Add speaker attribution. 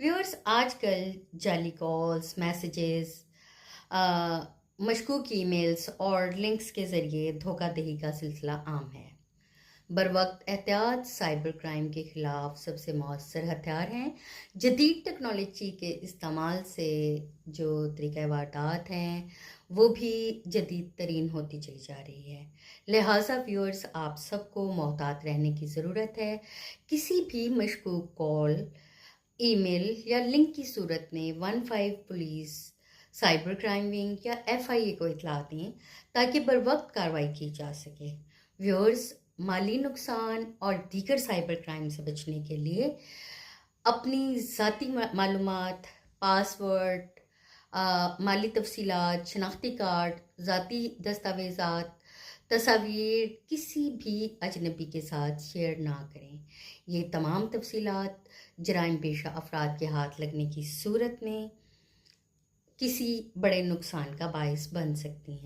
Speaker 1: Viewers आजकल जाली calls messages मशकूक emails और लिंक्स के ज़रिए धोखाधड़ी का सिलसिला आम है। बरवक्त एहतियात साइबर क्राइम के ख़िलाफ़ सबसे मौसर हथियार हैं। जदीद टेक्नोलॉजी के इस्तेमाल से जो तरीक़ा वारदात हैं वो भी जदीद तरीन होती चली जा रही है। लिहाजा व्यूअर्स आप सबको मोहतात रहने की ज़रूरत है। किसी भी मशकूक कॉल, ईमेल या लिंक की सूरत में 15 पुलिस, साइबर क्राइम विंग या एफआईए को इतला दें ताकि बर वक्त कार्रवाई की जा सके। व्यूअर्स, माली नुकसान और दीगर साइबर क्राइम से बचने के लिए अपनी ज़ाती मालूमात, पासवर्ड, माली तफसीलात, शनाख्ती कार्ड, ज़ाती दस्तावेज़ात, तस्वीर किसी भी अजनबी के साथ शेयर ना करें। ये तमाम तफसीलात जराइम पेशा अफराद के हाथ लगने की सूरत में किसी बड़े नुकसान का बायस बन सकती हैं।